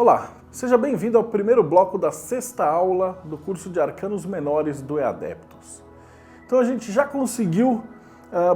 Olá, seja bem-vindo ao primeiro bloco da sexta aula do curso de Arcanos Menores do EADeptos. Então a gente já conseguiu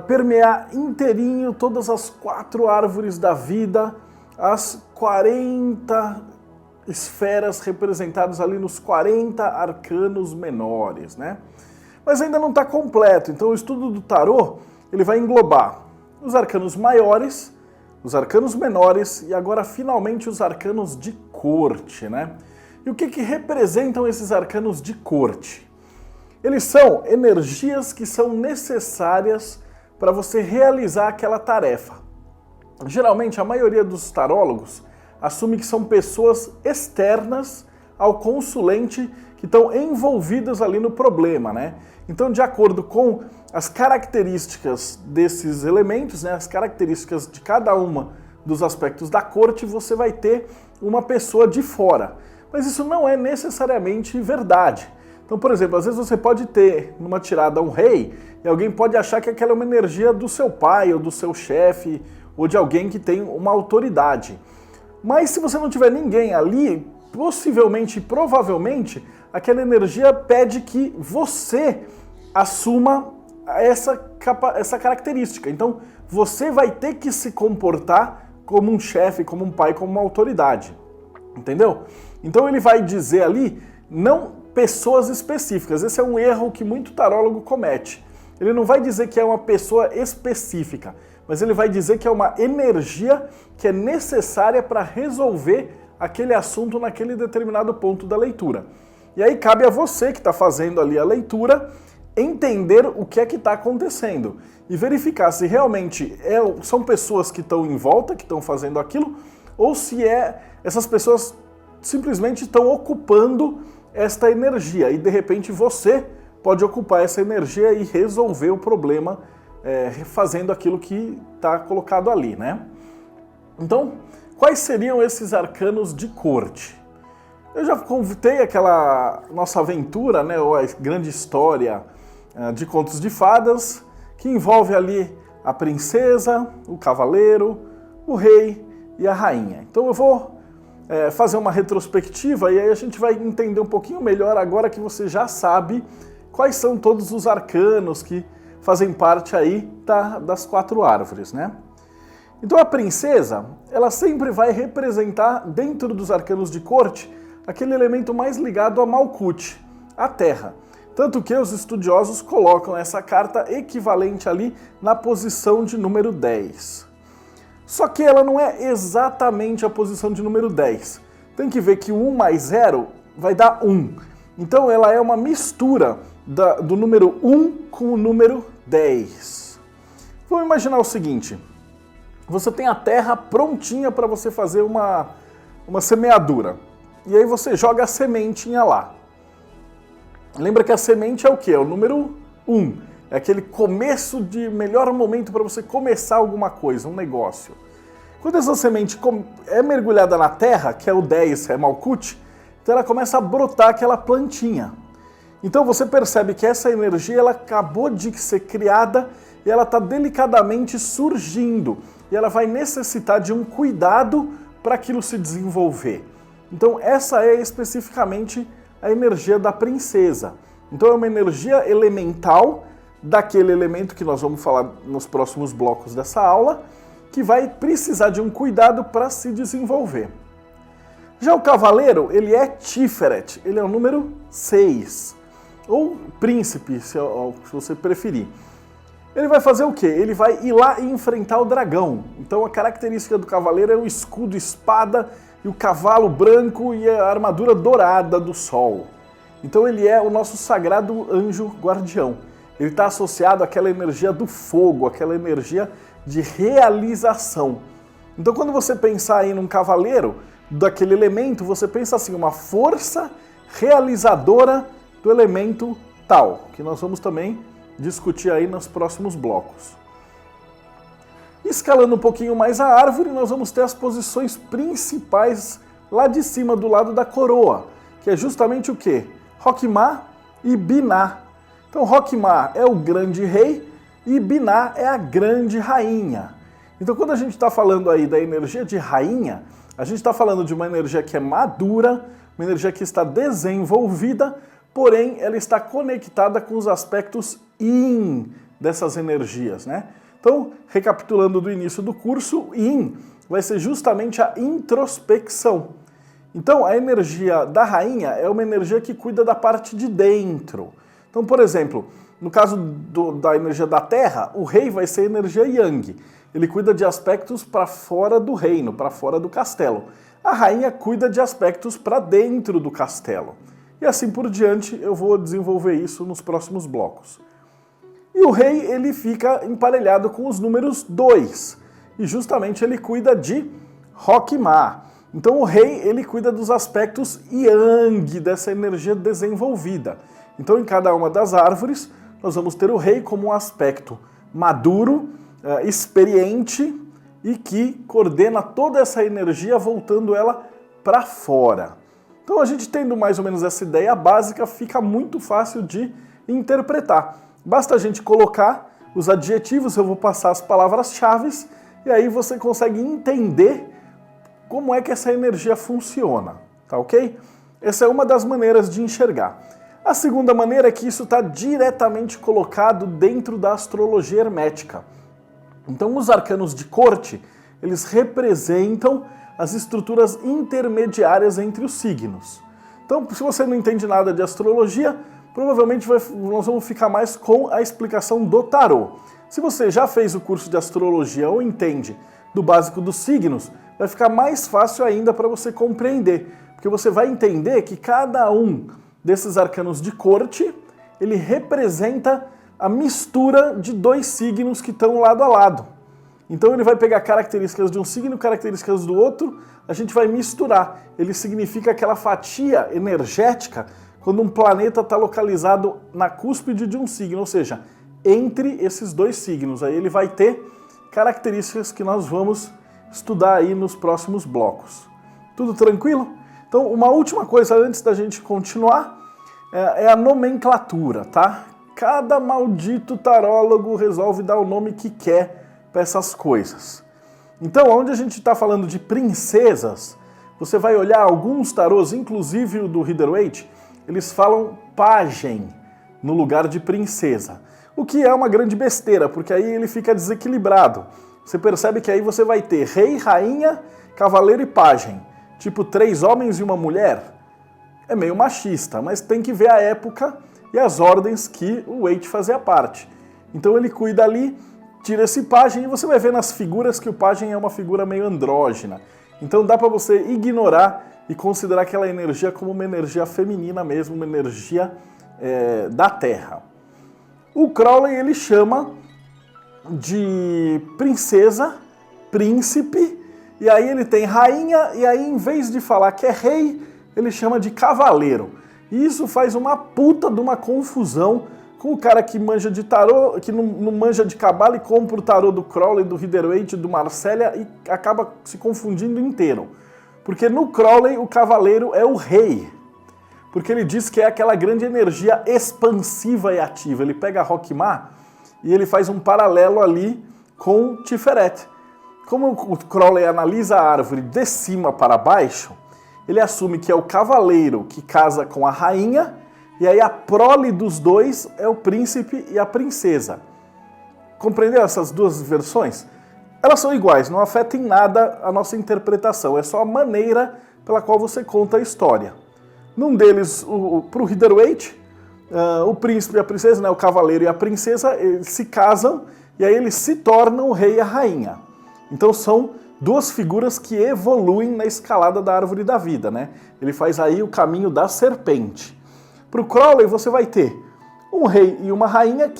permear inteirinho todas as 4 árvores da vida, as 40 esferas representadas ali nos 40 arcanos menores, né? Mas ainda não está completo, então o estudo do tarô ele vai englobar os arcanos maiores, os arcanos menores e agora finalmente os arcanos de corte, né? E o que representam esses arcanos de corte? Eles são energias que são necessárias para você realizar aquela tarefa. Geralmente a maioria dos tarólogos assume que são pessoas externas ao consulente que estão envolvidas ali no problema, né? Então, de acordo com as características desses elementos, né, as características de cada uma dos aspectos da corte, você vai ter uma pessoa de fora. Mas isso não é necessariamente verdade. Então, por exemplo, às vezes você pode ter numa tirada um rei e alguém pode achar que aquela é uma energia do seu pai ou do seu chefe ou de alguém que tem uma autoridade. Mas se você não tiver ninguém ali, possivelmente e provavelmente, aquela energia pede que você assuma essa característica. Então, você vai ter que se comportar como um chefe, como um pai, como uma autoridade. Entendeu? Então ele vai dizer ali, não pessoas específicas. Esse é um erro que muito tarólogo comete. Ele não vai dizer que é uma pessoa específica, mas ele vai dizer que é uma energia que é necessária para resolver aquele assunto naquele determinado ponto da leitura. E aí cabe a você que está fazendo ali a leitura entender o que é que está acontecendo e verificar se realmente são pessoas que estão em volta, que estão fazendo aquilo, ou se essas pessoas simplesmente estão ocupando esta energia e de repente você pode ocupar essa energia e resolver o problema fazendo aquilo que está colocado ali, né? Então, quais seriam esses arcanos de corte? Eu já contei aquela nossa aventura, né, ou a grande história de contos de fadas, que envolve ali a princesa, o cavaleiro, o rei e a rainha. Então eu vou fazer uma retrospectiva e aí a gente vai entender um pouquinho melhor agora que você já sabe quais são todos os arcanos que fazem parte aí das 4 árvores, né? Então a princesa, ela sempre vai representar dentro dos arcanos de corte aquele elemento mais ligado a Malkuth, a terra. Tanto que os estudiosos colocam essa carta equivalente ali na posição de número 10. Só que ela não é exatamente a posição de número 10. Tem que ver que o 1 mais 0 vai dar 1. Então ela é uma mistura do número 1 com o número 10. Vamos imaginar o seguinte. Você tem a terra prontinha para você fazer uma semeadura. E aí você joga a sementinha lá. Lembra que a semente é o quê? É o número 1. É aquele começo de melhor momento para você começar alguma coisa, um negócio. Quando essa semente é mergulhada na terra, que é o 10, é Malkuth, então ela começa a brotar aquela plantinha. Então você percebe que essa energia ela acabou de ser criada e ela está delicadamente surgindo. E ela vai necessitar de um cuidado para aquilo se desenvolver. Então essa é especificamente a energia da princesa. Então é uma energia elemental daquele elemento que nós vamos falar nos próximos blocos dessa aula, que vai precisar de um cuidado para se desenvolver. Já o cavaleiro, ele é Tiferet, ele é o número 6, ou príncipe, se você preferir. Ele vai fazer o quê? Ele vai ir lá e enfrentar o dragão. Então a característica do cavaleiro é o escudo, espada e o cavalo branco e a armadura dourada do sol. Então ele é o nosso sagrado anjo guardião. Ele está associado àquela energia do fogo, aquela energia de realização. Então quando você pensar aí num cavaleiro daquele elemento, você pensa assim, uma força realizadora do elemento tal, que nós vamos também discutir aí nos próximos blocos. Escalando um pouquinho mais a árvore, nós vamos ter as posições principais lá de cima, do lado da coroa, que é justamente o quê? Roquemar e Binah. Então Roquemar é o grande rei e Binah é a grande rainha. Então quando a gente está falando aí da energia de rainha, A gente está falando de uma energia que é madura, uma energia que está desenvolvida, porém ela está conectada com os aspectos yin dessas energias, né? Então, recapitulando do início do curso, yin vai ser justamente a introspecção. Então, a energia da rainha é uma energia que cuida da parte de dentro. Então, por exemplo, no caso da energia da terra, o rei vai ser energia yang. Ele cuida de aspectos para fora do reino, para fora do castelo. A rainha cuida de aspectos para dentro do castelo. E assim por diante, eu vou desenvolver isso nos próximos blocos. E o rei, ele fica emparelhado com os números 2. E justamente ele cuida de Rock-Ma. Então o rei, ele cuida dos aspectos yang dessa energia desenvolvida. Então em cada uma das árvores, nós vamos ter o rei como um aspecto maduro, experiente e que coordena toda essa energia, voltando ela para fora. Então a gente tendo mais ou menos essa ideia básica, fica muito fácil de interpretar. Basta a gente colocar os adjetivos, eu vou passar as palavras-chave, e aí você consegue entender como é que essa energia funciona, tá ok? Essa é uma das maneiras de enxergar. A segunda maneira é que isso está diretamente colocado dentro da astrologia hermética. Então os arcanos de corte, eles representam as estruturas intermediárias entre os signos. Então, se você não entende nada de astrologia, provavelmente nós vamos ficar mais com a explicação do tarô. Se você já fez o curso de astrologia ou entende do básico dos signos, vai ficar mais fácil ainda para você compreender, porque você vai entender que cada um desses arcanos de corte, ele representa a mistura de dois signos que estão lado a lado. Então ele vai pegar características de um signo, características do outro, a gente vai misturar. Ele significa aquela fatia energética quando um planeta está localizado na cúspide de um signo, ou seja, entre esses dois signos. Aí ele vai ter características que nós vamos estudar aí nos próximos blocos. Tudo tranquilo? Então, uma última coisa antes da gente continuar é a nomenclatura, tá? Cada maldito tarólogo resolve dar o nome que quer para essas coisas. Então, onde a gente está falando de princesas, você vai olhar alguns tarôs, inclusive o do Rider-Waite, eles falam pajem no lugar de princesa. O que é uma grande besteira, porque aí ele fica desequilibrado. Você percebe que aí você vai ter rei, rainha, cavaleiro e pajem. Tipo 3 homens e uma mulher. É meio machista, mas tem que ver a época e as ordens que o Waite fazia parte. Então ele cuida ali, tira esse pajem e você vai ver nas figuras que o pajem é uma figura meio andrógena. Então dá para você ignorar e considerar aquela energia como uma energia feminina mesmo, uma energia da Terra. O Crowley ele chama de princesa, príncipe, e aí ele tem rainha, e aí em vez de falar que é rei, ele chama de cavaleiro. E isso faz uma puta de uma confusão com o cara que manja de tarô, que não manja de cabala e compra o tarô do Crowley, do Rider-Waite, do Marcella e acaba se confundindo inteiro. Porque no Crowley o cavaleiro é o rei. Porque ele diz que é aquela grande energia expansiva e ativa. Ele pega Rock-Ma e ele faz um paralelo ali com Tiferet. Como o Crowley analisa a árvore de cima para baixo, ele assume que é o cavaleiro que casa com a rainha, e aí a prole dos dois é o príncipe e a princesa. Compreendeu essas duas versões? Elas são iguais, não afetam em nada a nossa interpretação, é só a maneira pela qual você conta a história. Num deles, para o Rider-Waite, o príncipe e a princesa, né, o cavaleiro e a princesa, eles se casam e aí eles se tornam o rei e a rainha. Então são duas figuras que evoluem na escalada da árvore da vida, né? Ele faz aí o caminho da serpente. Para o Crowley você vai ter um rei e uma rainha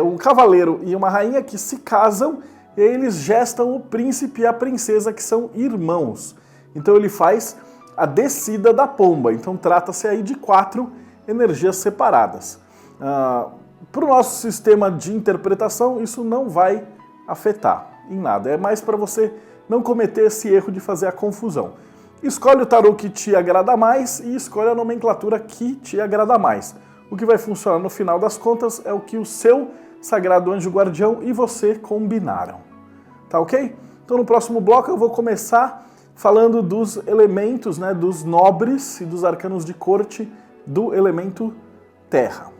um cavaleiro e uma rainha que se casam e aí eles gestam o príncipe e a princesa que são irmãos. Então ele faz a descida da pomba. Então trata-se aí de 4 energias separadas. Para o nosso sistema de interpretação isso não vai afetar em nada. É mais para você não cometer esse erro de fazer a confusão. Escolhe o tarô que te agrada mais e escolhe a nomenclatura que te agrada mais. O que vai funcionar no final das contas é o que o seu sagrado anjo guardião e você combinaram. Tá ok? Então no próximo bloco eu vou começar falando dos elementos, né, dos nobres e dos arcanos de corte do elemento terra.